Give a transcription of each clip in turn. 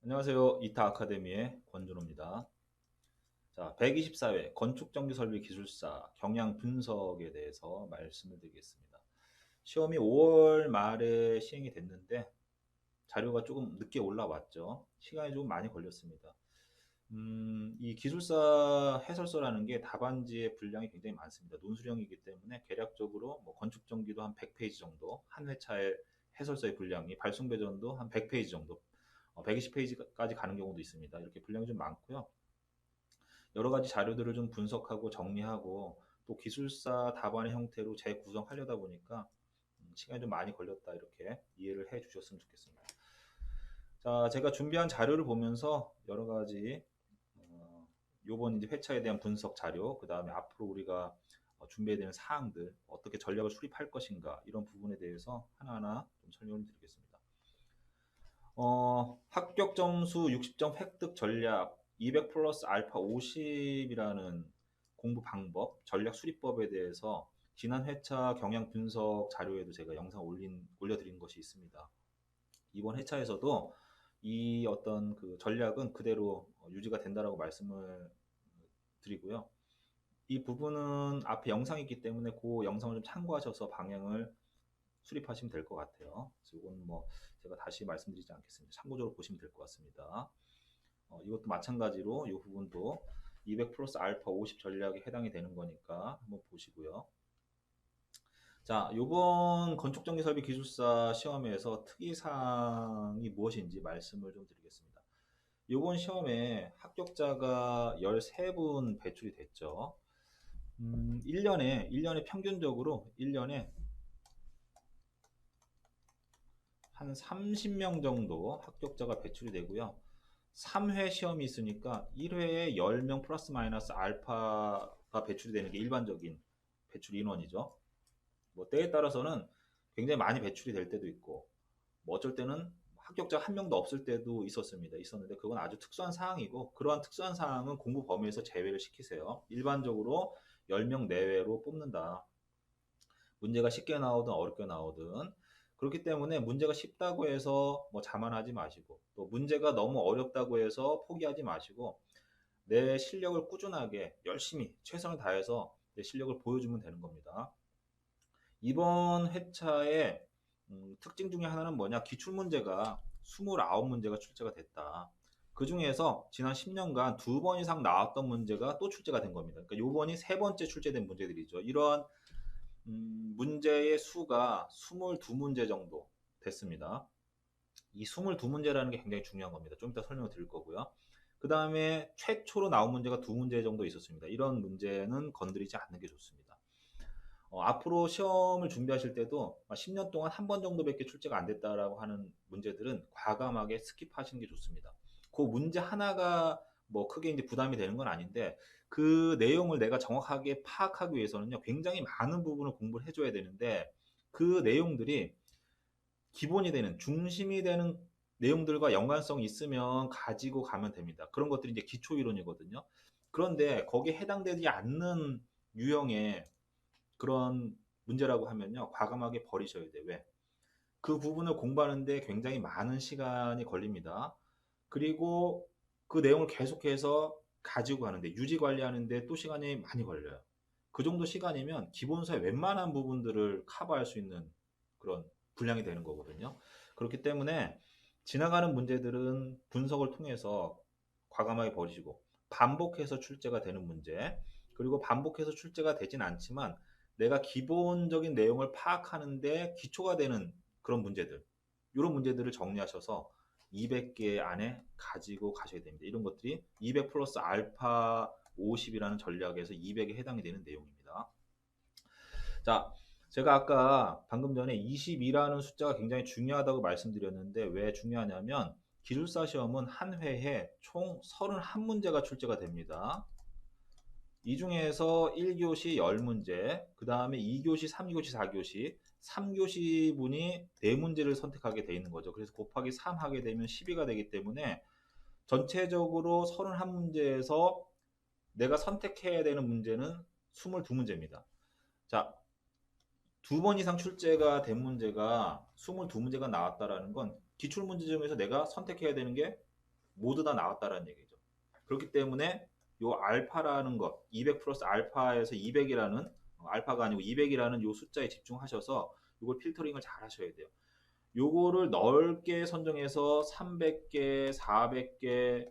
안녕하세요. 이타 아카데미의 권준호입니다. 자, 124회 건축정비 설비 기술사 경향 분석에 대해서 말씀을 드리겠습니다. 시험이 5월 말에 시행이 됐는데 자료가 조금 늦게 올라왔죠. 시간이 좀 많이 걸렸습니다. 이 기술사 해설서라는 게 답안지의 분량이 굉장히 많습니다. 논술형이기 때문에 개략적으로 뭐 건축정비도 한 100페이지 정도, 한 회차의 해설서의 분량이 발송배전도 한 100페이지 정도, 120페이지까지 가는 경우도 있습니다. 이렇게 분량이 좀 많고요. 여러 가지 자료들을 좀 분석하고 정리하고 또 기술사 답안의 형태로 재구성하려다 보니까 시간이 좀 많이 걸렸다 이렇게 이해를 해 주셨으면 좋겠습니다. 자, 제가 준비한 자료를 보면서 여러 가지 요번 이제 회차에 대한 분석 자료, 그 다음에 앞으로 우리가 준비해야 되는 사항들, 어떻게 전략을 수립할 것인가 이런 부분에 대해서 하나하나 좀 설명을 드리겠습니다. 합격 점수 60점 획득 전략 200 플러스 알파 50이라는 공부 방법, 전략 수립법에 대해서 지난 회차 경향 분석 자료에도 제가 영상 올려드린 것이 있습니다. 이번 회차에서도 이 어떤 그 전략은 그대로 유지가 된다라고 말씀을 드리고요. 이 부분은 앞에 영상이 있기 때문에 그 영상을 좀 참고하셔서 방향을 수립하시면 될 것 같아요. 그래서 이건 뭐 제가 다시 말씀드리지 않겠습니다. 참고적으로 보시면 될 것 같습니다. 이것도 마찬가지로 이 부분도 200 플러스 알파 50 전략에 해당이 되는 거니까 한번 보시고요. 자, 이번 건축정비설비 기술사 시험에서 특이사항이 무엇인지 말씀을 좀 드리겠습니다. 이번 시험에 합격자가 13분 배출이 됐죠. 1년에 평균적으로 1년에 한 30명 정도 합격자가 배출이 되고요. 3회 시험이 있으니까 1회에 10명 플러스 마이너스 알파가 배출이 되는 게 일반적인 배출 인원이죠. 뭐 때에 따라서는 굉장히 많이 배출이 될 때도 있고, 뭐 어쩔 때는 합격자 한 명도 없을 때도 있었는데 그건 아주 특수한 사항이고, 그러한 특수한 사항은 공부 범위에서 제외를 시키세요. 일반적으로 10명 내외로 뽑는다. 문제가 쉽게 나오든 어렵게 나오든. 그렇기 때문에 문제가 쉽다고 해서 뭐 자만하지 마시고, 또 문제가 너무 어렵다고 해서 포기하지 마시고, 내 실력을 꾸준하게 열심히 최선을 다해서 내 실력을 보여주면 되는 겁니다. 이번 회차의 특징 중에 하나는 뭐냐? 기출문제가 29문제가 출제가 됐다. 그 중에서 지난 10년간 2번 이상 나왔던 문제가 또 출제가 된 겁니다. 그러니까 요번이 세 번째 출제된 문제들이죠. 이러한 문제의 수가 22문제 정도 됐습니다. 이 22문제라는 게 굉장히 중요한 겁니다. 좀 이따 설명을 드릴 거고요. 그 다음에 최초로 나온 문제가 2문제 정도 있었습니다. 이런 문제는 건드리지 않는 게 좋습니다. 앞으로 시험을 준비하실 때도 10년 동안 한 번 정도밖에 출제가 안 됐다라고 하는 문제들은 과감하게 스킵하시는 게 좋습니다. 그 문제 하나가 뭐 크게 이제 부담이 되는 건 아닌데 그 내용을 내가 정확하게 파악하기 위해서는요 굉장히 많은 부분을 공부를 해줘야 되는데 그 내용들이 기본이 되는 중심이 되는 내용들과 연관성이 있으면 가지고 가면 됩니다. 그런 것들이 이제 기초 이론이거든요. 그런데 거기에 해당되지 않는 유형의 그런 문제라고 하면요. 과감하게 버리셔야 돼요. 왜? 그 부분을 공부하는데 굉장히 많은 시간이 걸립니다. 그리고 그 내용을 계속해서 가지고 가는데, 유지 관리하는데 또 시간이 많이 걸려요. 그 정도 시간이면 기본서의 웬만한 부분들을 커버할 수 있는 그런 분량이 되는 거거든요. 그렇기 때문에 지나가는 문제들은 분석을 통해서 과감하게 버리시고, 반복해서 출제가 되는 문제, 그리고 반복해서 출제가 되진 않지만 내가 기본적인 내용을 파악하는데 기초가 되는 그런 문제들, 이런 문제들을 정리하셔서 200개 안에 가지고 가셔야 됩니다. 이런 것들이 200 플러스 알파 50이라는 전략에서 200에 해당이 되는 내용입니다. 자, 제가 아까 방금 전에 22라는 숫자가 굉장히 중요하다고 말씀드렸는데 왜 중요하냐면 기술사 시험은 한 회에 총 31문제가 출제가 됩니다. 이 중에서 1교시 10문제, 그 다음에 2교시, 3교시, 4교시, 3교시 분이 4문제를 선택하게 돼 있는 거죠. 그래서 곱하기 3 하게 되면 12가 되기 때문에 전체적으로 31문제에서 내가 선택해야 되는 문제는 22문제입니다. 자, 2번 이상 출제가 된 문제가 22문제가 나왔다라는 건 기출문제 중에서 내가 선택해야 되는 게 모두 다 나왔다라는 얘기죠. 그렇기 때문에 요 알파라는 것, 200 플러스 알파에서 200이라는 알파가 아니고 200이라는 요 숫자에 집중하셔서 이걸 필터링을 잘 하셔야 돼요. 요거를 넓게 선정해서 300개, 400개,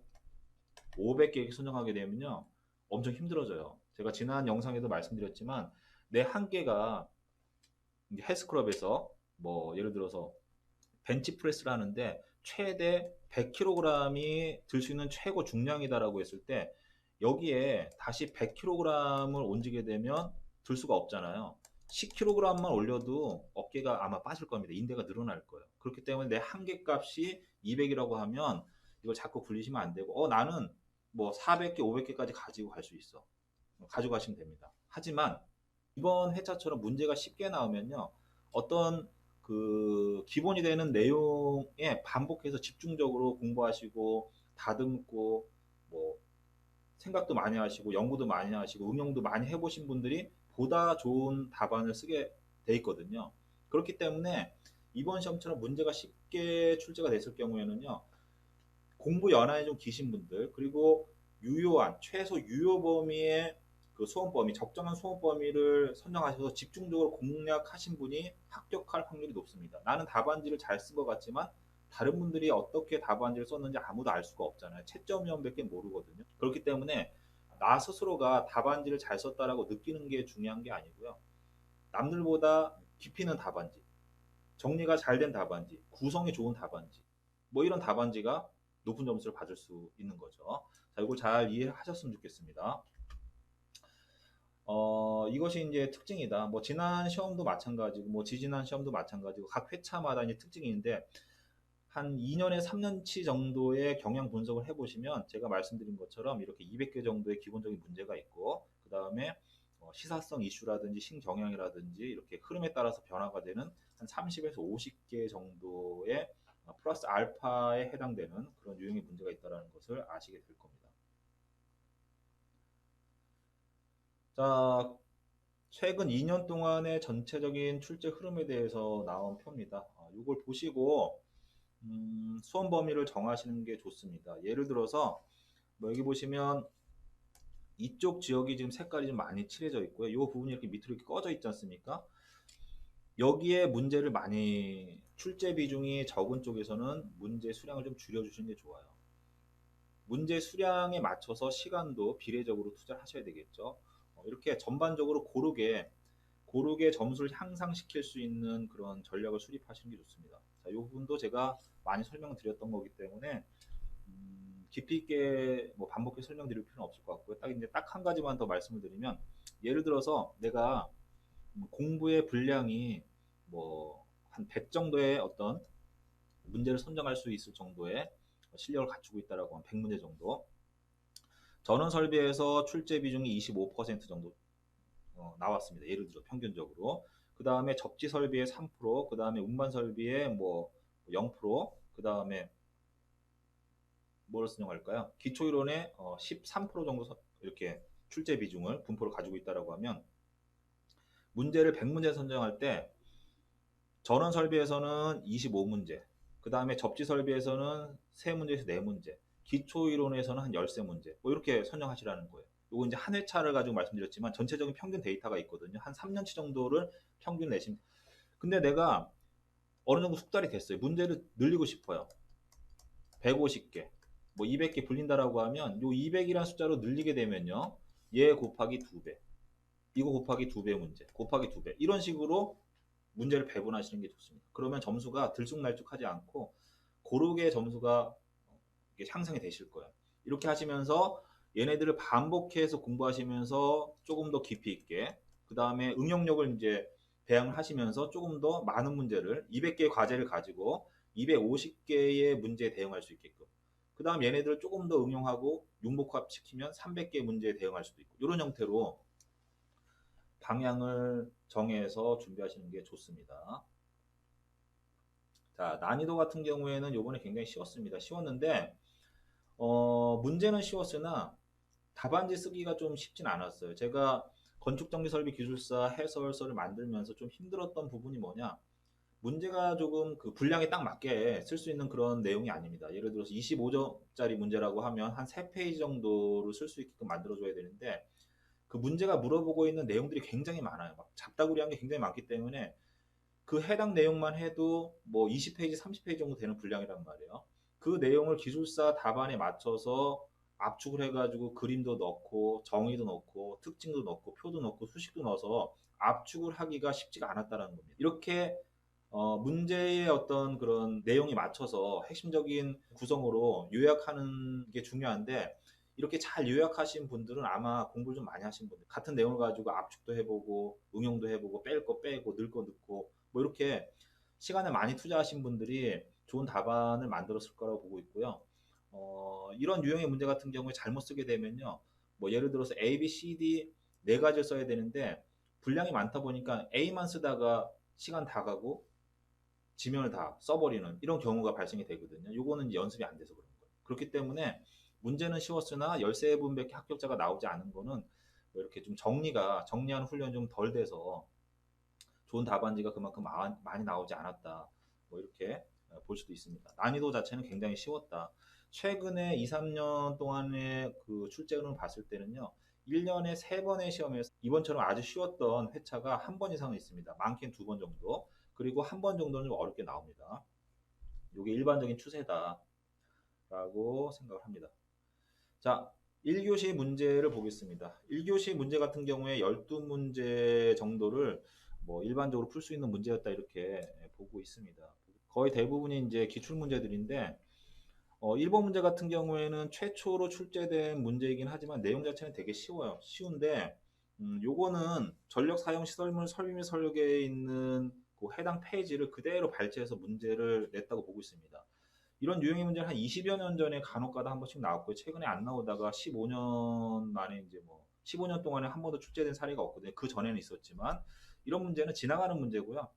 500개 이렇게 선정하게 되면요. 엄청 힘들어져요. 제가 지난 영상에도 말씀드렸지만 내 한계가 헬스클럽에서 뭐 예를 들어서 벤치프레스를 하는데 최대 100kg이 들 수 있는 최고 중량이다라고 했을 때 여기에 다시 100kg을 옮기게 되면 들 수가 없잖아요. 10kg만 올려도 어깨가 아마 빠질 겁니다. 인대가 늘어날 거예요. 그렇기 때문에 내 한계값이 200이라고 하면 이걸 자꾸 굴리시면 안 되고 나는 뭐 400개, 500개까지 가지고 갈 수 있어. 가져가시면 됩니다. 하지만 이번 회차처럼 문제가 쉽게 나오면요. 어떤 그 기본이 되는 내용에 반복해서 집중적으로 공부하시고 다듬고 뭐 생각도 많이 하시고 연구도 많이 하시고 응용도 많이 해보신 분들이 보다 좋은 답안을 쓰게 돼 있거든요. 그렇기 때문에 이번 시험처럼 문제가 쉽게 출제가 됐을 경우에는요. 공부 연한이 좀 기신 분들 그리고 유효한 최소 유효 범위의 그 수험 범위 적정한 수험 범위를 선정하셔서 집중적으로 공략하신 분이 합격할 확률이 높습니다. 나는 답안지를 잘 쓴 것 같지만 다른 분들이 어떻게 답안지를 썼는지 아무도 알 수가 없잖아요. 채점위원밖에 모르거든요. 그렇기 때문에 나 스스로가 답안지를 잘 썼다라고 느끼는 게 중요한 게 아니고요. 남들보다 깊이 있는 답안지, 정리가 잘 된 답안지, 구성이 좋은 답안지, 뭐 이런 답안지가 높은 점수를 받을 수 있는 거죠. 자, 이걸 잘 이해하셨으면 좋겠습니다. 이것이 이제 특징이다. 뭐 지난 시험도 마찬가지고, 뭐 지지난 시험도 마찬가지고, 각 회차마다 이제 특징이 있는데, 한 2년에 3년치 정도의 경향 분석을 해보시면 제가 말씀드린 것처럼 이렇게 200개 정도의 기본적인 문제가 있고, 그 다음에 시사성 이슈라든지 신경향이라든지 이렇게 흐름에 따라서 변화가 되는 한 30에서 50개 정도의 플러스 알파에 해당되는 그런 유형의 문제가 있다는 것을 아시게 될 겁니다. 자, 최근 2년 동안의 전체적인 출제 흐름에 대해서 나온 표입니다. 이걸 보시고 수험 범위를 정하시는 게 좋습니다. 예를 들어서 뭐 여기 보시면 이쪽 지역이 지금 색깔이 좀 많이 칠해져 있고요. 이 부분이 이렇게 밑으로 이렇게 꺼져 있지 않습니까? 여기에 문제를 많이 출제 비중이 적은 쪽에서는 문제 수량을 좀 줄여주시는 게 좋아요. 문제 수량에 맞춰서 시간도 비례적으로 투자를 하셔야 되겠죠. 이렇게 전반적으로 고르게 점수를 향상시킬 수 있는 그런 전략을 수립하시는 게 좋습니다. 자, 이 부분도 제가 많이 설명드렸던 거기 때문에 깊이 있게 뭐 반복해서 설명드릴 필요는 없을 것 같고요. 딱 이제 딱 한 가지만 더 말씀을 드리면 예를 들어서 내가 공부의 분량이 뭐 한 100 정도의 어떤 문제를 선정할 수 있을 정도의 실력을 갖추고 있다라고 하면 100문제 정도. 전원 설비에서 출제 비중이 25% 정도 나왔습니다. 예를 들어 평균적으로. 그 다음에 접지 설비의 3%, 그 다음에 운반 설비의 뭐 0%, 그 다음에 뭘 선정할까요? 기초 이론의 13% 정도 이렇게 출제 비중을 분포를 가지고 있다라고 하면 문제를 100문제 선정할 때 전원 설비에서는 25문제, 그 다음에 접지 설비에서는 3문제에서 4문제, 기초 이론에서는 한 13문제, 뭐 이렇게 선정하시라는 거예요. 요거 이제 한 회차를 가지고 말씀드렸지만 전체적인 평균 데이터가 있거든요. 한 3년치 정도를 평균 내시면. 근데 내가 어느 정도 숙달이 됐어요. 문제를 늘리고 싶어요. 150개, 뭐 200개 불린다라고 하면 요 200이라는 숫자로 늘리게 되면요. 얘 곱하기 2배, 이거 곱하기 2배 문제, 곱하기 2배 이런 식으로 문제를 배분하시는 게 좋습니다. 그러면 점수가 들쑥날쑥하지 않고 고르게 점수가 향상이 되실 거예요. 이렇게 하시면서 얘네들을 반복해서 공부하시면서 조금 더 깊이 있게 그 다음에 응용력을 이제 배양을 하시면서 조금 더 많은 문제를 200개의 과제를 가지고 250개의 문제에 대응할 수 있게끔 그 다음 얘네들을 조금 더 응용하고 융복합 시키면 300개 문제에 대응할 수도 있고 이런 형태로 방향을 정해서 준비하시는 게 좋습니다. 자, 난이도 같은 경우에는 요번에 굉장히 쉬웠습니다. 쉬웠는데 문제는 쉬웠으나 답안지 쓰기가 좀 쉽진 않았어요. 제가 건축정비설비기술사 해설서를 만들면서 좀 힘들었던 부분이 뭐냐? 문제가 조금 그 분량에 딱 맞게 쓸 수 있는 그런 내용이 아닙니다. 예를 들어서 25점짜리 문제라고 하면 한 3페이지 정도로 쓸 수 있게끔 만들어줘야 되는데 그 문제가 물어보고 있는 내용들이 굉장히 많아요. 막 잡다구리한 게 굉장히 많기 때문에 그 해당 내용만 해도 뭐 20페이지, 30페이지 정도 되는 분량이란 말이에요. 그 내용을 기술사 답안에 맞춰서 압축을 해가지고 그림도 넣고 정의도 넣고 특징도 넣고 표도 넣고 수식도 넣어서 압축을 하기가 쉽지가 않았다는 겁니다. 이렇게 문제의 어떤 그런 내용이 맞춰서 핵심적인 구성으로 요약하는 게 중요한데 이렇게 잘 요약하신 분들은 아마 공부를 좀 많이 하신 분들 같은 내용을 가지고 압축도 해보고 응용도 해보고 뺄 거 빼고 넣을 거 넣고 뭐 이렇게 시간을 많이 투자하신 분들이 좋은 답안을 만들었을 거라고 보고 있고요. 이런 유형의 문제 같은 경우에 잘못 쓰게 되면요. 뭐 예를 들어서 A, B, C, D 네 가지를 써야 되는데 분량이 많다 보니까 A만 쓰다가 시간 다 가고 지면을 다 써버리는 이런 경우가 발생이 되거든요. 요거는 연습이 안 돼서 그런 거예요. 그렇기 때문에 문제는 쉬웠으나 13분밖에 합격자가 나오지 않은 거는 뭐 이렇게 좀 정리하는 훈련이 좀 덜 돼서 좋은 답안지가 그만큼 많이 나오지 않았다. 뭐 이렇게 볼 수도 있습니다. 난이도 자체는 굉장히 쉬웠다. 최근에 2, 3년 동안의 그 출제를 봤을 때는요. 1년에 3번의 시험에서 이번처럼 아주 쉬웠던 회차가 한 번 이상은 있습니다. 많게는 2번 정도. 그리고 한 번 정도는 좀 어렵게 나옵니다. 이게 일반적인 추세다라고 생각을 합니다. 자, 1교시 문제를 보겠습니다. 1교시 문제 같은 경우에 12문제 정도를 뭐 일반적으로 풀 수 있는 문제였다 이렇게 보고 있습니다. 거의 대부분이 이제 기출 문제들인데 1번 문제 같은 경우에는 최초로 출제된 문제이긴 하지만 내용 자체는 되게 쉬워요. 쉬운데 요거는 전력 사용 시설물 설비 및 설계에 있는 그 해당 페이지를 그대로 발췌해서 문제를 냈다고 보고 있습니다. 이런 유형의 문제는 한 20여 년 전에 간혹가다 한 번씩 나왔고요. 최근에 안 나오다가 15년 만에 이제 뭐 15년 동안에 한 번도 출제된 사례가 없거든요. 그 전에는 있었지만 이런 문제는 지나가는 문제고요.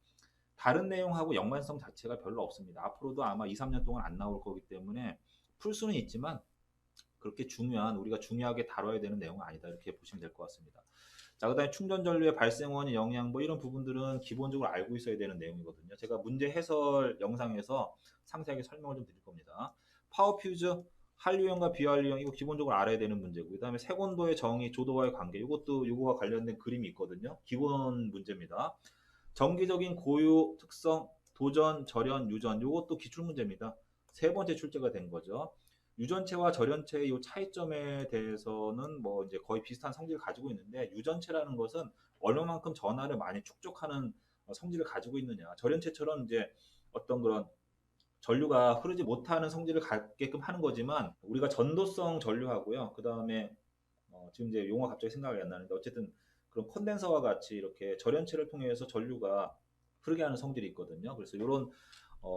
다른 내용하고 연관성 자체가 별로 없습니다. 앞으로도 아마 2, 3년 동안 안 나올 거기 때문에 풀 수는 있지만 그렇게 우리가 중요하게 다뤄야 되는 내용은 아니다. 이렇게 보시면 될 것 같습니다. 자, 그 다음에 충전 전류의 발생원인 영향 뭐 이런 부분들은 기본적으로 알고 있어야 되는 내용이거든요. 제가 문제 해설 영상에서 상세하게 설명을 좀 드릴 겁니다. 파워 퓨즈, 한류형과 비한류형 이거 기본적으로 알아야 되는 문제고 그 다음에 색온도의 정의, 조도와의 관계 이것도 요거와 관련된 그림이 있거든요. 기본 문제입니다. 정기적인 고유 특성, 도전, 절연, 유전 요것도 기출문제입니다. 세 번째 출제가 된 거죠. 유전체와 절연체의 이 차이점에 대해서는 뭐 이제 거의 비슷한 성질을 가지고 있는데 유전체라는 것은 얼마만큼 전하를 많이 축적하는 성질을 가지고 있느냐. 절연체처럼 이제 어떤 그런 전류가 흐르지 못하는 성질을 갖게끔 하는 거지만 우리가 전도성 전류하고요. 그 다음에 지금 이제 용어 갑자기 생각이 안 나는데 어쨌든 그런 콘덴서와 같이 이렇게 절연체를 통해서 전류가 흐르게 하는 성질이 있거든요. 그래서 이런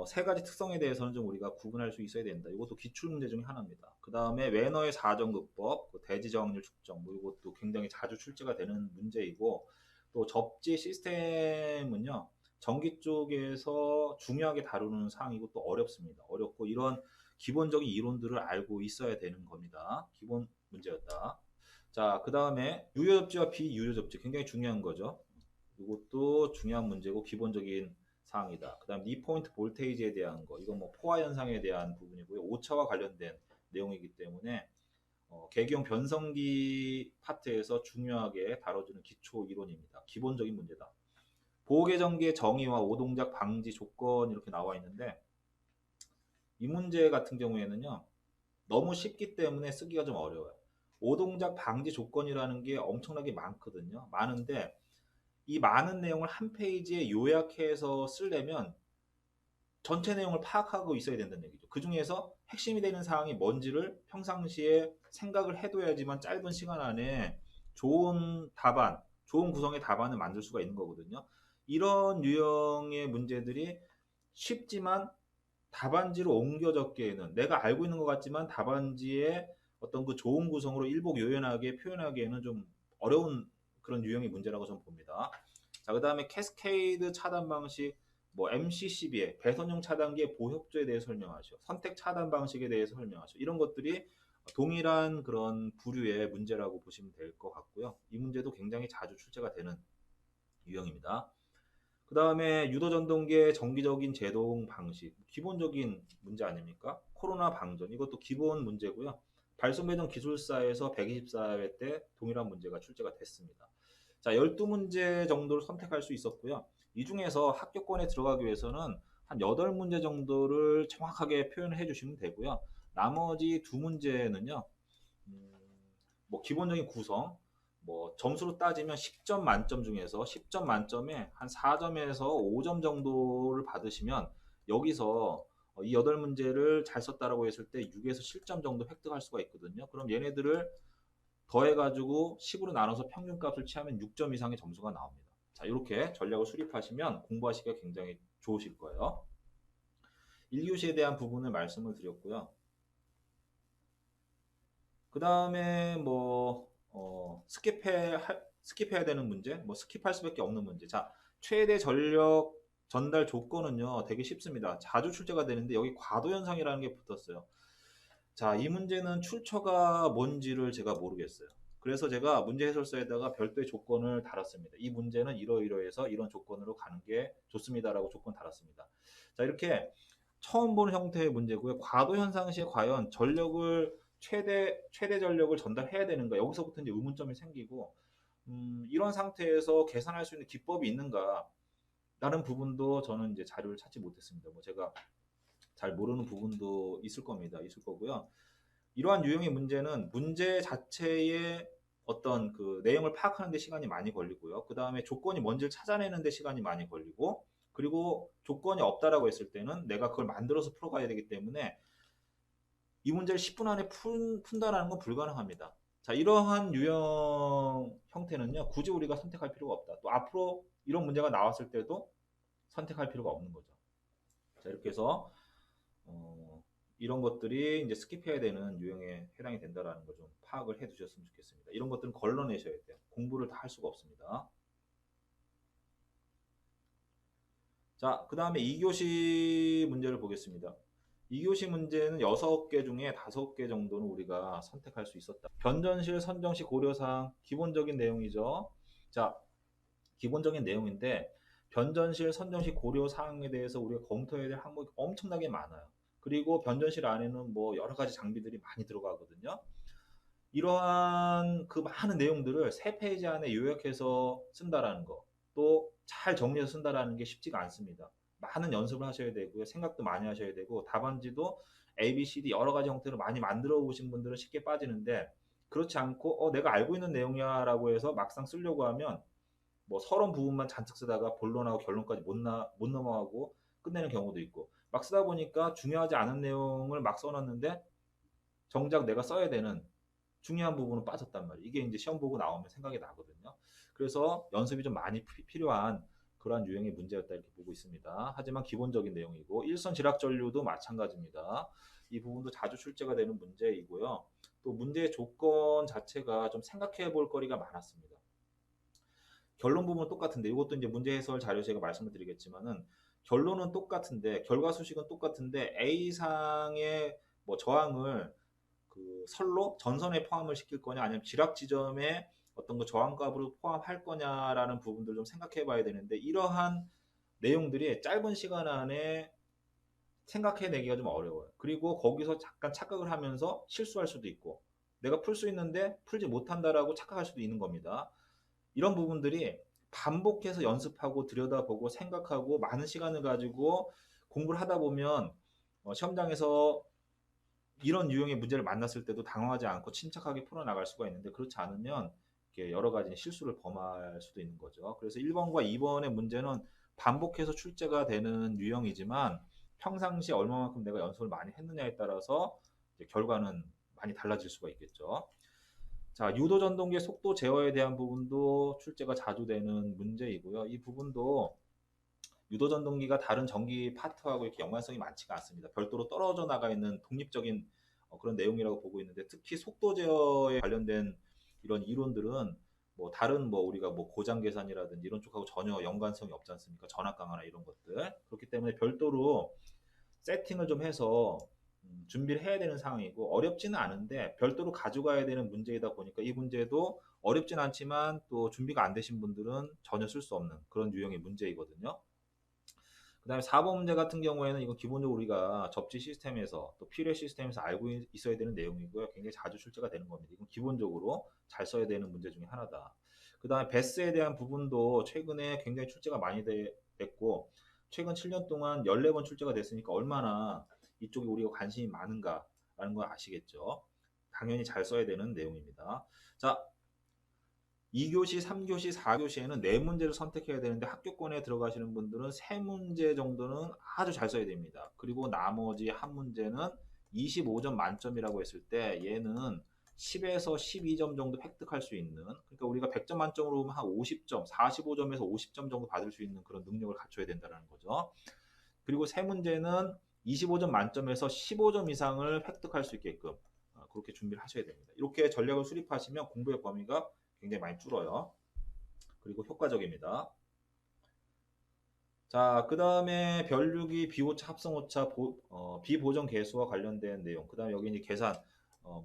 세 가지 특성에 대해서는 좀 우리가 구분할 수 있어야 된다. 이것도 기출 문제 중에 하나입니다. 그 다음에 웨너의 사정급법, 대지 저항률 측정, 뭐 이것도 굉장히 자주 출제가 되는 문제이고 또 접지 시스템은요. 전기 쪽에서 중요하게 다루는 사항이고 또 어렵습니다. 어렵고 이런 기본적인 이론들을 알고 있어야 되는 겁니다. 기본 문제였다. 자, 그 다음에 유효접지와 비유효접지 굉장히 중요한 거죠. 이것도 중요한 문제고 기본적인 사항이다. 그 다음 니포인트 볼테이지에 대한 거, 이건 뭐 포화 현상에 대한 부분이고요. 오차와 관련된 내용이기 때문에 계기형 변성기 파트에서 중요하게 다뤄주는 기초 이론입니다. 기본적인 문제다. 보호계정기의 정의와 오동작 방지 조건 이렇게 나와 있는데 이 문제 같은 경우에는요. 너무 쉽기 때문에 쓰기가 좀 어려워요. 오동작 방지 조건이라는 게 엄청나게 많거든요. 많은데 이 많은 내용을 한 페이지에 요약해서 쓰려면 전체 내용을 파악하고 있어야 된다는 얘기죠. 그 중에서 핵심이 되는 사항이 뭔지를 평상시에 생각을 해둬야지만 짧은 시간 안에 좋은 답안, 좋은 구성의 답안을 만들 수가 있는 거거든요. 이런 유형의 문제들이 쉽지만 답안지로 옮겨 적기에는 내가 알고 있는 것 같지만 답안지에 어떤 그 좋은 구성으로 일목요연하게 표현하기에는 좀 어려운 그런 유형의 문제라고 저는 봅니다. 자, 그 다음에 캐스케이드 차단 방식, 뭐 MCCB의 배선용 차단기의 보협조에 대해서 설명하죠. 선택 차단 방식에 대해서 설명하죠. 이런 것들이 동일한 그런 부류의 문제라고 보시면 될 것 같고요. 이 문제도 굉장히 자주 출제가 되는 유형입니다. 그 다음에 유도 전동기의 정기적인 제동 방식, 기본적인 문제 아닙니까? 코로나 방전, 이것도 기본 문제고요. 발송 배정 기술사에서 124회 때 동일한 문제가 출제가 됐습니다. 자, 12문제 정도를 선택할 수 있었고요. 이 중에서 합격권에 들어가기 위해서는 한 8문제 정도를 정확하게 표현을 해주시면 되고요. 나머지 두 문제는요, 음, 뭐 기본적인 구성, 뭐 점수로 따지면 10점 만점 중에서 10점 만점에 한 4점에서 5점 정도를 받으시면 여기서 이 8문제를 잘 썼다라고 했을 때 6에서 7점 정도 획득할 수가 있거든요. 그럼 얘네들을 더해가지고 10으로 나눠서 평균값을 취하면 6점 이상의 점수가 나옵니다. 자, 이렇게 전략을 수립하시면 공부하시기가 굉장히 좋으실 거예요. 1교시에 대한 부분을 말씀을 드렸고요. 그 다음에 뭐 스킵해야 되는 문제, 뭐 스킵할 수밖에 없는 문제. 자, 최대 전력 전달 조건은요 되게 쉽습니다. 자주 출제가 되는데 여기 과도 현상이라는 게 붙었어요. 자, 이 문제는 출처가 뭔지를 제가 모르겠어요. 그래서 제가 문제 해설서에다가 별도의 조건을 달았습니다. 이 문제는 이러이러해서 이런 조건으로 가는 게 좋습니다라고 조건 달았습니다. 자, 이렇게 처음 보는 형태의 문제고요. 과도 현상 시에 과연 전력을 최대 전력을 전달해야 되는가? 여기서부터 이제 의문점이 생기고 이런 상태에서 계산할 수 있는 기법이 있는가? 라는 부분도 저는 이제 자료를 찾지 못했습니다. 뭐 제가 잘 모르는 부분도 있을 겁니다. 있을 거고요. 이러한 유형의 문제는 문제 자체의 어떤 그 내용을 파악하는 데 시간이 많이 걸리고요. 그 다음에 조건이 뭔지를 찾아내는 데 시간이 많이 걸리고, 그리고 조건이 없다라고 했을 때는 내가 그걸 만들어서 풀어가야 되기 때문에 이 문제를 10분 안에 푼다라는 건 불가능합니다. 자, 이러한 유형 형태는요, 굳이 우리가 선택할 필요가 없다. 또 앞으로 이런 문제가 나왔을 때도 선택할 필요가 없는 거죠. 자, 이렇게 해서 이런 것들이 이제 스킵해야 되는 유형에 해당이 된다라는 걸 좀 파악을 해 두셨으면 좋겠습니다. 이런 것들은 걸러내셔야 돼요. 공부를 다 할 수가 없습니다. 자, 그 다음에 2교시 문제를 보겠습니다. 2교시 문제는 6개 중에 5개 정도는 우리가 선택할 수 있었다. 변전실, 선정시, 고려사항, 기본적인 내용이죠. 자, 기본적인 내용인데, 변전실, 선정시, 고려사항에 대해서 우리가 검토해야 될 항목이 엄청나게 많아요. 그리고 변전실 안에는 뭐 여러 가지 장비들이 많이 들어가거든요. 이러한 그 많은 내용들을 3페이지 안에 요약해서 쓴다라는 거, 또 잘 정리해서 쓴다라는 게 쉽지가 않습니다. 많은 연습을 하셔야 되고요. 생각도 많이 하셔야 되고, 답안지도 A, B, C, D 여러 가지 형태로 많이 만들어 보신 분들은 쉽게 빠지는데, 그렇지 않고, 내가 알고 있는 내용이야 라고 해서 막상 쓰려고 하면, 뭐 서론 부분만 잔뜩 쓰다가 본론하고 결론까지 못 넘어가고 끝내는 경우도 있고, 막 쓰다 보니까 중요하지 않은 내용을 막 써놨는데, 정작 내가 써야 되는 중요한 부분은 빠졌단 말이에요. 이게 이제 시험 보고 나오면 생각이 나거든요. 그래서 연습이 좀 많이 필요한 그러한 유형의 문제였다 이렇게 보고 있습니다. 하지만 기본적인 내용이고 일선 지락 전류도 마찬가지입니다. 이 부분도 자주 출제가 되는 문제이고요. 또 문제의 조건 자체가 좀 생각해 볼 거리가 많았습니다. 결론 부분은 똑같은데 이것도 이제 문제 해설 자료 제가 말씀을 드리겠지만은 결론은 똑같은데 결과 수식은 똑같은데 A상의 뭐 저항을 그 선로 전선에 포함을 시킬 거냐 아니면 지락 지점에 어떤 그 저항값으로 포함할 거냐라는 부분들 좀 생각해 봐야 되는데 이러한 내용들이 짧은 시간 안에 생각해내기가 좀 어려워요. 그리고 거기서 잠깐 착각을 하면서 실수할 수도 있고 내가 풀 수 있는데 풀지 못한다라고 착각할 수도 있는 겁니다. 이런 부분들이 반복해서 연습하고 들여다보고 생각하고 많은 시간을 가지고 공부를 하다 보면 시험장에서 이런 유형의 문제를 만났을 때도 당황하지 않고 침착하게 풀어나갈 수가 있는데 그렇지 않으면 여러 가지 실수를 범할 수도 있는 거죠. 그래서 1번과 2번의 문제는 반복해서 출제가 되는 유형이지만 평상시 얼마만큼 내가 연습을 많이 했느냐에 따라서 결과는 많이 달라질 수가 있겠죠. 자, 유도 전동기의 속도 제어에 대한 부분도 출제가 자주 되는 문제이고요. 이 부분도 유도 전동기가 다른 전기 파트하고 이렇게 연관성이 많지가 않습니다. 별도로 떨어져 나가 있는 독립적인 그런 내용이라고 보고 있는데 특히 속도 제어에 관련된 이런 이론들은 뭐 다른 뭐 우리가 뭐 고장 계산이라든지 이런 쪽하고 전혀 연관성이 없지 않습니까? 전압 강화나 이런 것들. 그렇기 때문에 별도로 세팅을 좀 해서 준비를 해야 되는 상황이고 어렵지는 않은데 별도로 가져가야 되는 문제이다 보니까 이 문제도 어렵진 않지만 또 준비가 안 되신 분들은 전혀 쓸 수 없는 그런 유형의 문제이거든요. 그 다음에 4번 문제 같은 경우에는 이건 기본적으로 우리가 접지 시스템에서 또 필요 시스템에서 알고 있어야 되는 내용이고요. 굉장히 자주 출제가 되는 겁니다. 이건 기본적으로 잘 써야 되는 문제 중에 하나다. 그 다음에 베스에 대한 부분도 최근에 굉장히 출제가 많이 됐고 최근 7년 동안 14번 출제가 됐으니까 얼마나 이쪽에 우리가 관심이 많은가라는 걸 아시겠죠. 당연히 잘 써야 되는 내용입니다. 자, 2교시, 3교시, 4교시에는 4문제를 선택해야 되는데 학교권에 들어가시는 분들은 3문제 정도는 아주 잘 써야 됩니다. 그리고 나머지 한 문제는 25점 만점이라고 했을 때 얘는 10에서 12점 정도 획득할 수 있는, 그러니까 우리가 100점 만점으로 보면 한 50점, 45점에서 50점 정도 받을 수 있는 그런 능력을 갖춰야 된다는 거죠. 그리고 3문제는 25점 만점에서 15점 이상을 획득할 수 있게끔 그렇게 준비를 하셔야 됩니다. 이렇게 전략을 수립하시면 공부의 범위가 굉장히 많이 줄어요. 그리고 효과적입니다. 자, 그 다음에 별류기, 비오차, 합성오차, 비보정 계수와 관련된 내용. 그 다음에 여기 이제 계산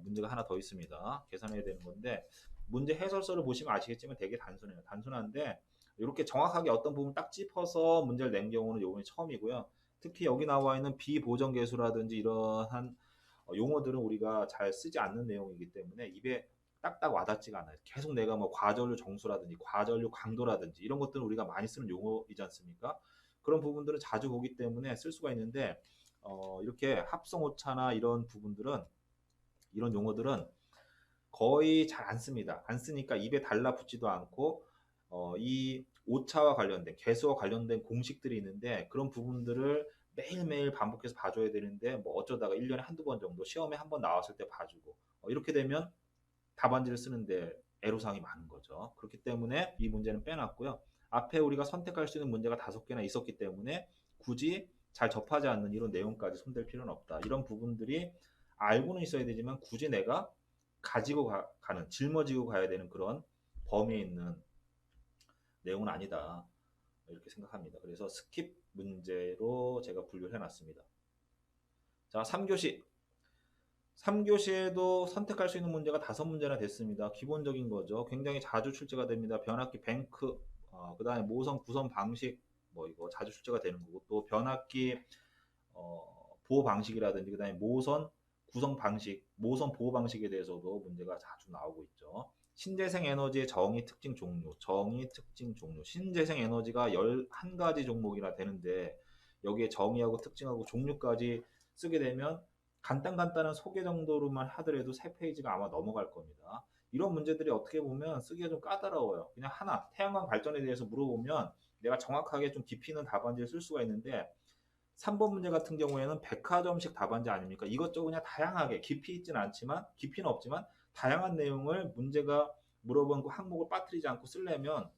문제가 하나 더 있습니다. 계산해야 되는 건데 문제 해설서를 보시면 아시겠지만 되게 단순해요. 단순한데 이렇게 정확하게 어떤 부분 딱 짚어서 문제를 낸 경우는 이번이 처음이고요. 특히 여기 나와 있는 비보정 계수라든지 이러한 용어들은 우리가 잘 쓰지 않는 내용이기 때문에 입에 딱딱 와닿지가 않아요. 계속 내가 뭐 과전류 정수라든지 과전류 강도라든지 이런 것들은 우리가 많이 쓰는 용어이지 않습니까? 그런 부분들은 자주 보기 때문에 쓸 수가 있는데 이렇게 합성 오차나 이런 부분들은 이런 용어들은 거의 잘 안 씁니다. 안 쓰니까 입에 달라붙지도 않고 이 오차와 관련된 개수와 관련된 공식들이 있는데 그런 부분들을 매일매일 반복해서 봐줘야 되는데 뭐 어쩌다가 1년에 한두 번 정도 시험에 한 번 나왔을 때 봐주고 이렇게 되면 답안지를 쓰는데 애로사항이 많은 거죠. 그렇기 때문에 이 문제는 빼놨고요. 앞에 우리가 선택할 수 있는 문제가 5개나 있었기 때문에 굳이 잘 접하지 않는 이런 내용까지 손댈 필요는 없다. 이런 부분들이 알고는 있어야 되지만 굳이 내가 가지고 가는 짊어지고 가야 되는 그런 범위에 있는 내용은 아니다. 이렇게 생각합니다. 그래서 스킵 문제로 제가 분류를 해놨습니다. 자, 3교시. 3교시에도 선택할 수 있는 문제가 5문제나 됐습니다. 기본적인 거죠. 굉장히 자주 출제가 됩니다. 변압기 뱅크, 그 다음에 모선 구성 방식, 뭐 이거 자주 출제가 되는 거고, 또 변압기 보호 방식이라든지, 그 다음에 모선 구성 방식, 모선 보호 방식에 대해서도 문제가 자주 나오고 있죠. 신재생 에너지의 정의, 특징, 종류, 정의, 특징, 종류. 신재생 에너지가 11가지 종목이나 되는데 여기에 정의하고 특징하고 종류까지 쓰게 되면 간단한 소개 정도로만 하더라도 3페이지가 아마 넘어갈 겁니다. 이런 문제들이 어떻게 보면 쓰기가 좀 까다로워요. 그냥 하나, 태양광 발전에 대해서 물어보면 내가 정확하게 좀 깊이 있는 답안지를 쓸 수가 있는데 3번 문제 같은 경우에는 백화점식 답안지 아닙니까? 이것저것 그냥 다양하게 깊이 있지는 않지만 깊이는 없지만 다양한 내용을 문제가 물어본 그 항목을 빠뜨리지 않고 쓰려면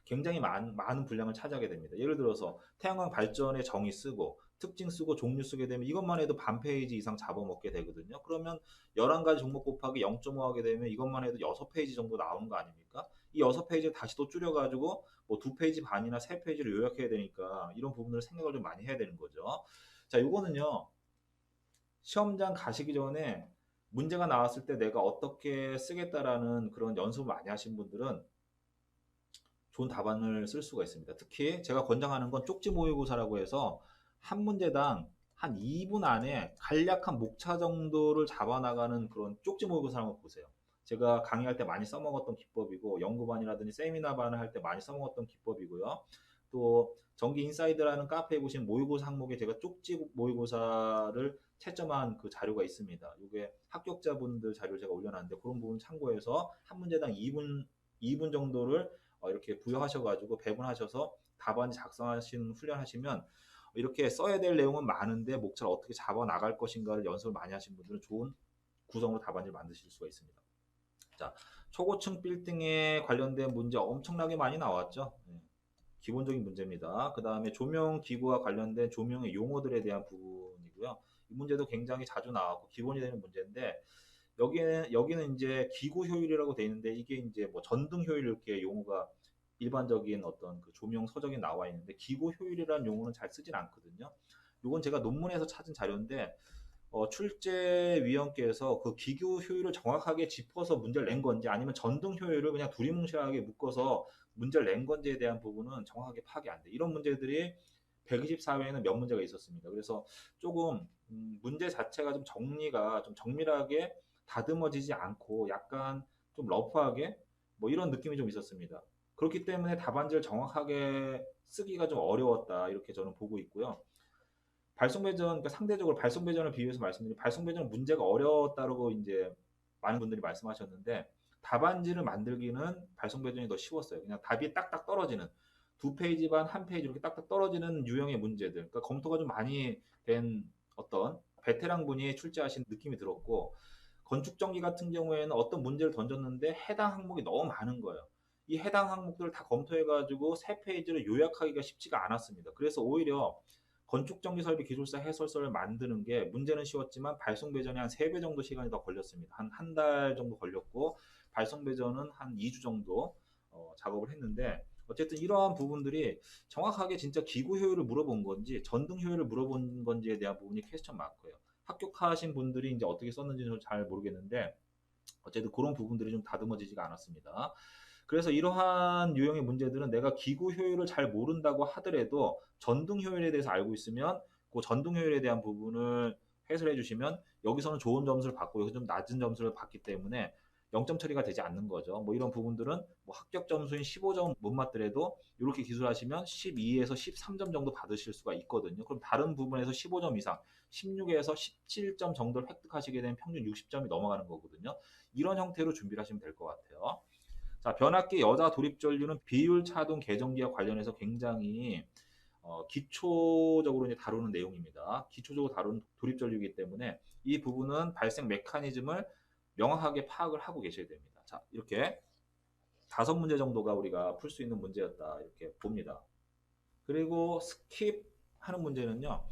굉장히 많은 분량을 차지하게 됩니다. 예를 들어서 태양광 발전의 정의 쓰고 특징 쓰고 종류 쓰게 되면 이것만 해도 반 페이지 이상 잡아먹게 되거든요. 그러면 11가지 종목 곱하기 0.5 하게 되면 이것만 해도 6페이지 정도 나오는 거 아닙니까? 이 6페이지를 다시 또 줄여가지고 뭐 2페이지 반이나 3페이지를 요약해야 되니까 이런 부분을 생각을 좀 많이 해야 되는 거죠. 자, 이거는요. 시험장 가시기 전에 문제가 나왔을 때 내가 어떻게 쓰겠다라는 그런 연습을 많이 하신 분들은 좋은 답안을 쓸 수가 있습니다. 특히 제가 권장하는 건 쪽지 모의고사라고 해서 한 문제당 한 2분 안에 간략한 목차 정도를 잡아나가는 그런 쪽지 모의고사 한번 보세요. 제가 강의할 때 많이 써먹었던 기법이고 연구반이라든지 세미나반을 할 때 많이 써먹었던 기법이고요. 또 전기 인사이드라는 카페에 보시면 모의고사 항목에 제가 쪽지 모의고사를 채점한 그 자료가 있습니다. 이게 합격자분들 자료 제가 올려놨는데 그런 부분 참고해서 한 문제당 2분 정도를 이렇게 부여하셔가지고 배분하셔서 답안지 작성하시는 훈련하시면 이렇게 써야 될 내용은 많은데 목차를 어떻게 잡아 나갈 것인가를 연습을 많이 하신 분들은 좋은 구성으로 답안지를 만드실 수가 있습니다. 자, 초고층 빌딩에 관련된 문제 엄청나게 많이 나왔죠. 기본적인 문제입니다. 그 다음에 조명 기구와 관련된 조명의 용어들에 대한 부분이고요. 이 문제도 굉장히 자주 나왔고 기본이 되는 문제인데 여기는 이제 기구 효율이라고 되어 있는데 이게 이제 뭐 전등 효율 이렇게 용어가 일반적인 어떤 그 조명 서적에 나와 있는데 기구 효율이라는 용어는 잘 쓰진 않거든요. 이건 제가 논문에서 찾은 자료인데 출제위원께서 그 기교 효율을 정확하게 짚어서 문제를 낸 건지 아니면 전등 효율을 그냥 두리뭉실하게 묶어서 문제를 낸 건지에 대한 부분은 정확하게 파악이 안 돼. 이런 문제들이 124회에는 몇 문제가 있었습니다. 그래서 조금 문제 자체가 좀 정리가 좀 정밀하게 다듬어지지 않고 약간 좀 러프하게 뭐 이런 느낌이 좀 있었습니다. 그렇기 때문에 답안지를 정확하게 쓰기가 좀 어려웠다 이렇게 저는 보고 있고요. 발송배전, 그러니까 상대적으로 발송배전을 비교해서 말씀드리면 발송배전은 문제가 어려웠다고 이제 많은 분들이 말씀하셨는데 답안지를 만들기는 발송배전이 더 쉬웠어요. 그냥 답이 딱딱 떨어지는 두 페이지 반, 한 페이지 이렇게 딱딱 떨어지는 유형의 문제들. 그러니까 검토가 좀 많이 된 어떤 베테랑 분이 출제하신 느낌이 들었고 건축전기 같은 경우에는 어떤 문제를 던졌는데 해당 항목이 너무 많은 거예요. 이 해당 항목들을 다 검토해가지고 세 페이지를 요약하기가 쉽지가 않았습니다. 그래서 오히려 건축전기설비기술사 해설서를 만드는 게 문제는 쉬웠지만 발송 배전이 한 3배 정도 시간이 더 걸렸습니다. 한 달 정도 걸렸고 발송 배전은 한 2주 정도 작업을 했는데 어쨌든 이러한 부분들이 정확하게 진짜 기구 효율을 물어본 건지 전등 효율을 물어본 건지에 대한 부분이 퀘스천 마크예요. 합격하신 분들이 이제 어떻게 썼는지는 잘 모르겠는데 어쨌든 그런 부분들이 좀 다듬어지지가 않았습니다. 그래서 이러한 유형의 문제들은 내가 기구 효율을 잘 모른다고 하더라도 전등 효율에 대해서 알고 있으면 그 전등 효율에 대한 부분을 해설해 주시면 여기서는 좋은 점수를 받고 여기서 좀 낮은 점수를 받기 때문에 0점 처리가 되지 않는 거죠. 뭐 이런 부분들은 뭐 합격 점수인 15점 못 맞더라도 이렇게 기술하시면 12에서 13점 정도 받으실 수가 있거든요. 그럼 다른 부분에서 15점 이상, 16에서 17점 정도를 획득하시게 되면 평균 60점이 넘어가는 거거든요. 이런 형태로 준비를 하시면 될 것 같아요. 자, 변압기 여자 도립 전류는 비율 차동 계정기와 관련해서 굉장히 기초적으로 이제 다루는 내용입니다. 기초적으로 다루는 도립 전류이기 때문에 이 부분은 발생 메커니즘을 명확하게 파악을 하고 계셔야 됩니다. 자, 이렇게 5문제 정도가 우리가 풀 수 있는 문제였다. 이렇게 봅니다. 그리고 스킵하는 문제는요.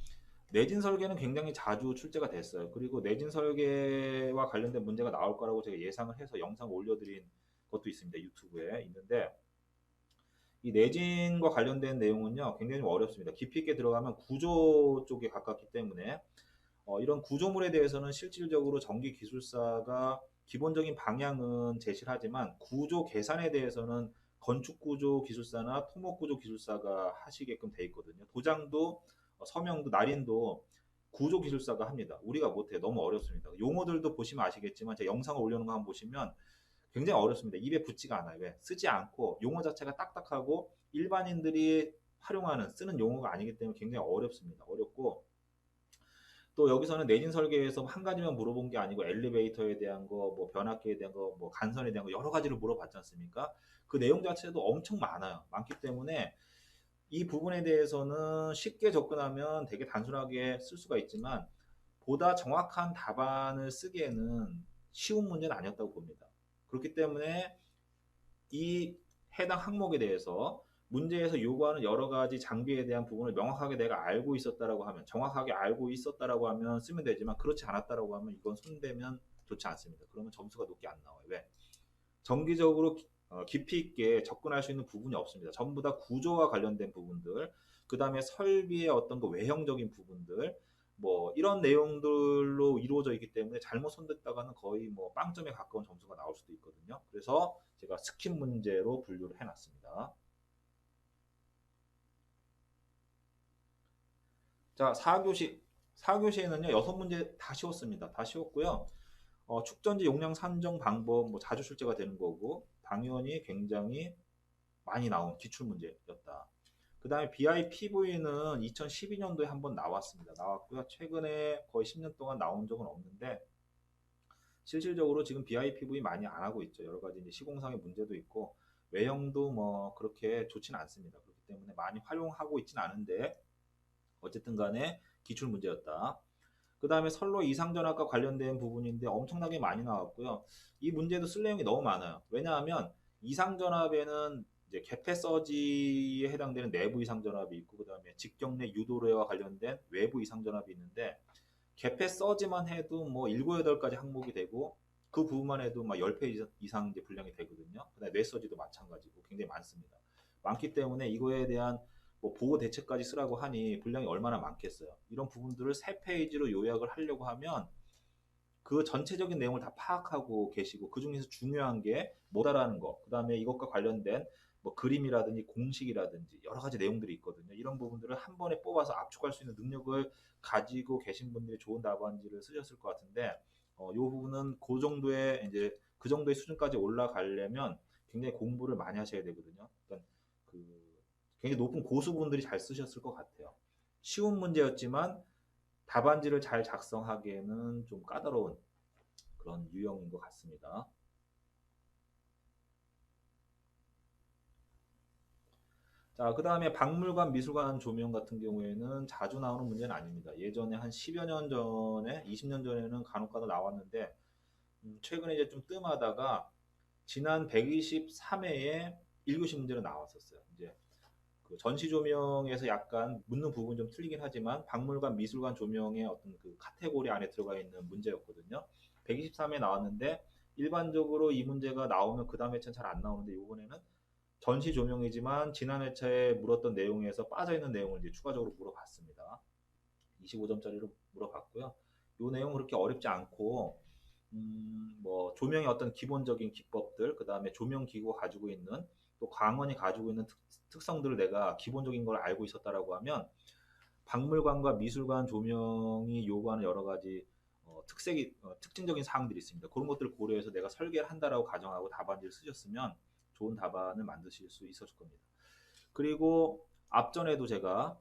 내진 설계는 굉장히 자주 출제가 됐어요. 그리고 내진 설계와 관련된 문제가 나올 거라고 제가 예상을 해서 영상 올려드린 것도 있습니다. 유튜브에 있는데 이 내진과 관련된 내용은요 굉장히 좀 어렵습니다. 깊이 있게 들어가면 구조 쪽에 가깝기 때문에 이런 구조물에 대해서는 실질적으로 전기 기술사가 기본적인 방향은 제시를 하지만 구조 계산에 대해서는 건축구조 기술사나 토목구조 기술사가 하시게끔 돼 있거든요. 도장도 서명도 날인도 구조 기술사가 합니다. 우리가 못해. 너무 어렵습니다. 용어들도 보시면 아시겠지만 제 영상을 올려놓은 거 한번 보시면 굉장히 어렵습니다. 입에 붙지가 않아요. 왜? 쓰지 않고 용어 자체가 딱딱하고 일반인들이 활용하는 쓰는 용어가 아니기 때문에 굉장히 어렵습니다. 어렵고 또 여기서는 내진 설계에서 한 가지만 물어본 게 아니고 엘리베이터에 대한 거, 뭐 변압기에 대한 거, 뭐 간선에 대한 거 여러 가지를 물어봤지 않습니까? 그 내용 자체도 엄청 많아요. 많기 때문에 이 부분에 대해서는 쉽게 접근하면 되게 단순하게 쓸 수가 있지만 보다 정확한 답안을 쓰기에는 쉬운 문제는 아니었다고 봅니다. 그렇기 때문에 이 해당 항목에 대해서 문제에서 요구하는 여러 가지 장비에 대한 부분을 명확하게 내가 알고 있었다라고 하면 정확하게 알고 있었다라고 하면 쓰면 되지만 그렇지 않았다라고 하면 이건 손대면 좋지 않습니다. 그러면 점수가 높게 안 나와요. 왜? 정기적으로 깊이 있게 접근할 수 있는 부분이 없습니다. 전부 다 구조와 관련된 부분들, 그 다음에 설비의 어떤 그 외형적인 부분들, 뭐 이런 내용들로 이루어져 있기 때문에 잘못 손댔다가는 거의 뭐 빵점에 가까운 점수가 나올 수도 있거든요. 그래서 제가 스킵 문제로 분류를 해놨습니다. 자, 4교시. 4교시에는요, 6문제 다 쉬웠습니다. 다 쉬웠고요. 축전지 용량 산정 방법, 뭐 자주 출제가 되는 거고, 당연히 굉장히 많이 나온 기출 문제였다. 그 다음에 BIPV는 2012년도에 한번 나왔습니다. 나왔고요. 최근에 거의 10년 동안 나온 적은 없는데, 실질적으로 지금 BIPV 많이 안 하고 있죠. 여러 가지 이제 시공상의 문제도 있고, 외형도 뭐 그렇게 좋지는 않습니다. 그렇기 때문에 많이 활용하고 있지는 않은데, 어쨌든 간에 기출 문제였다. 그 다음에 선로 이상전압과 관련된 부분인데 엄청나게 많이 나왔고요. 이 문제도 쓸 내용이 너무 많아요. 왜냐하면 이상전압에는 이제 개폐 서지에 해당되는 내부 이상전압이 있고 그 다음에 직경내 유도례와 관련된 외부 이상전압이 있는데 개폐 서지만 해도 뭐 7, 8가지 항목이 되고 그 부분만 해도 막 10회 이상 이제 분량이 되거든요. 그다음에 뇌서지도 마찬가지고 굉장히 많습니다. 많기 때문에 이거에 대한 뭐 보호 대책까지 쓰라고 하니 분량이 얼마나 많겠어요. 이런 부분들을 3페이지로 요약을 하려고 하면 그 전체적인 내용을 다 파악하고 계시고 그 중에서 중요한 게 뭐다라는 거, 그 다음에 이것과 관련된 뭐 그림이라든지 공식이라든지 여러 가지 내용들이 있거든요. 이런 부분들을 한 번에 뽑아서 압축할 수 있는 능력을 가지고 계신 분들이 좋은 답안지를 쓰셨을 것 같은데, 이 부분은 그 정도의 이제 그 정도의 수준까지 올라가려면 굉장히 공부를 많이 하셔야 되거든요. 그러니까 그 굉장히 높은 고수분들이 잘 쓰셨을 것 같아요. 쉬운 문제였지만 답안지를 잘 작성하기에는 좀 까다로운 그런 유형인 것 같습니다. 자, 그 다음에 박물관, 미술관 조명 같은 경우에는 자주 나오는 문제는 아닙니다. 예전에 한 10여 년 전에, 20년 전에는 간혹가다 나왔는데, 최근에 이제 좀 뜸하다가 지난 123회에 1교시 문제로 나왔었어요. 이제 그 전시 조명에서 약간 묻는 부분이 좀 틀리긴 하지만 박물관, 미술관 조명의 어떤 그 카테고리 안에 들어가 있는 문제였거든요. 123회 나왔는데 일반적으로 이 문제가 나오면 그 다음 회차는 잘 안 나오는데 이번에는 전시 조명이지만 지난 회차에 물었던 내용에서 빠져있는 내용을 이제 추가적으로 물어봤습니다. 25점짜리로 물어봤고요. 이 내용은 그렇게 어렵지 않고 뭐 조명의 어떤 기본적인 기법들, 그 다음에 조명 기구가 가지고 있는 또 광원이 가지고 있는 특성들을 내가 기본적인 걸 알고 있었다라고 하면 박물관과 미술관 조명이 요구하는 여러 가지 특징적인 사항들이 있습니다. 그런 것들을 고려해서 내가 설계를 한다라고 가정하고 답안지를 쓰셨으면 좋은 답안을 만드실 수 있었을 겁니다. 그리고 앞전에도 제가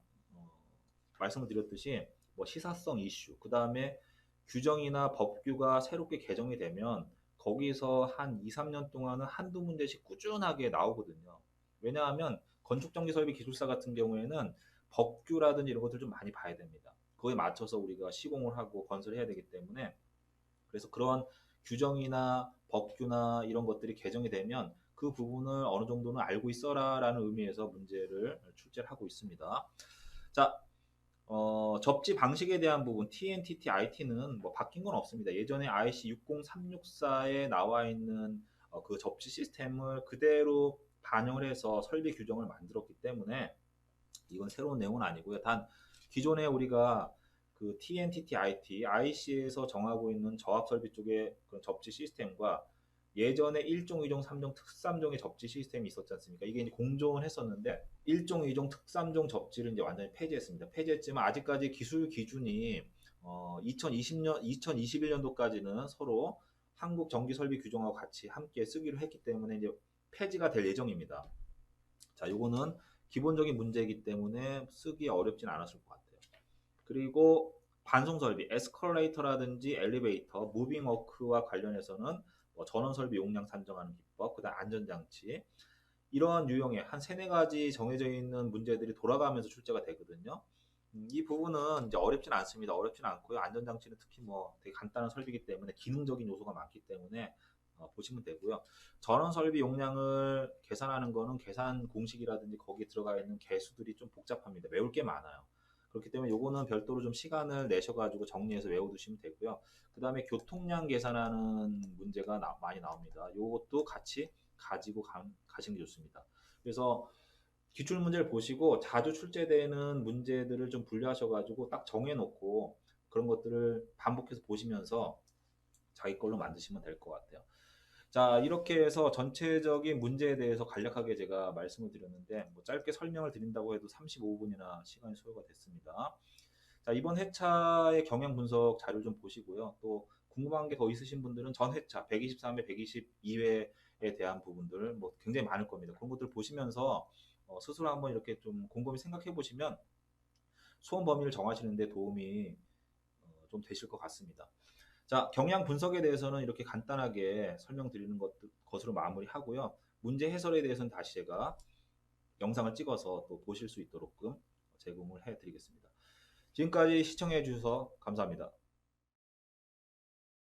말씀을 드렸듯이 뭐 시사성 이슈, 그 다음에 규정이나 법규가 새롭게 개정이 되면 거기서 한 2, 3년 동안은 한두 문제씩 꾸준하게 나오거든요. 왜냐하면 건축정비설비 기술사 같은 경우에는 법규라든지 이런 것들 좀 많이 봐야 됩니다. 그거에 맞춰서 우리가 시공을 하고 건설을 해야 되기 때문에 그래서 그런 규정이나 법규나 이런 것들이 개정이 되면 그 부분을 어느 정도는 알고 있어라라는 의미에서 문제를 출제를 하고 있습니다. 자, 접지 방식에 대한 부분 TNTT IT는 뭐 바뀐 건 없습니다. 예전에 IC 60364에 나와 있는 그 접지 시스템을 그대로 반영을 해서 설비 규정을 만들었기 때문에 이건 새로운 내용은 아니고요. 단 기존에 우리가 그 TNTT IT, IC에서 정하고 있는 저압 설비 쪽의 그런 접지 시스템과 예전에 1종, 2종, 3종, 특3종의 접지 시스템이 있었지 않습니까? 이게 이제 공존을 했었는데 1종, 2종, 특3종 접지를 이제 완전히 폐지했습니다. 폐지했지만 아직까지 기술 기준이 2020년, 2021년도까지는 서로 한국 전기 설비 규정하고 같이 함께 쓰기로 했기 때문에 이제 폐지가 될 예정입니다. 자, 요거는 기본적인 문제이기 때문에 쓰기 어렵진 않았을 것 같아요. 그리고 반송 설비, 에스컬레이터라든지 엘리베이터, 무빙 워크와 관련해서는 뭐 전원 설비 용량 산정하는 기법, 그다음 안전장치 이런 유형의 한 세네 가지 정해져 있는 문제들이 돌아가면서 출제가 되거든요. 이 부분은 이제 어렵진 않습니다. 어렵진 않고요. 안전장치는 특히 뭐 되게 간단한 설비이기 때문에 기능적인 요소가 많기 때문에 보시면 되고요. 전원 설비 용량을 계산하는 거는 계산 공식이라든지 거기에 들어가 있는 개수들이 좀 복잡합니다. 외울 게 많아요. 그렇기 때문에 요거는 별도로 좀 시간을 내셔가지고 정리해서 외워두시면 되고요. 그 다음에 교통량 계산하는 문제가 많이 나옵니다. 요것도 같이 가지고 가시는 게 좋습니다. 그래서 기출 문제를 보시고 자주 출제되는 문제들을 좀 분류하셔가지고 딱 정해놓고 그런 것들을 반복해서 보시면서 자기 걸로 만드시면 될 것 같아요. 자, 이렇게 해서 전체적인 문제에 대해서 간략하게 제가 말씀을 드렸는데, 뭐 짧게 설명을 드린다고 해도 35분이나 시간이 소요가 됐습니다. 자, 이번 회차의 경향 분석 자료 좀 보시고요. 또 궁금한 게 더 있으신 분들은 전 회차 123회, 122회에 대한 부분들 뭐 굉장히 많을 겁니다. 그런 것들 보시면서 스스로 한번 이렇게 좀 곰곰이 생각해 보시면 수험 범위를 정하시는 데 도움이 좀 되실 것 같습니다. 자, 경향 분석에 대해서는 이렇게 간단하게 설명드리는 것으로 마무리하고요. 문제 해설에 대해서는 다시 제가 영상을 찍어서 또 보실 수 있도록 제공을 해드리겠습니다. 지금까지 시청해 주셔서 감사합니다.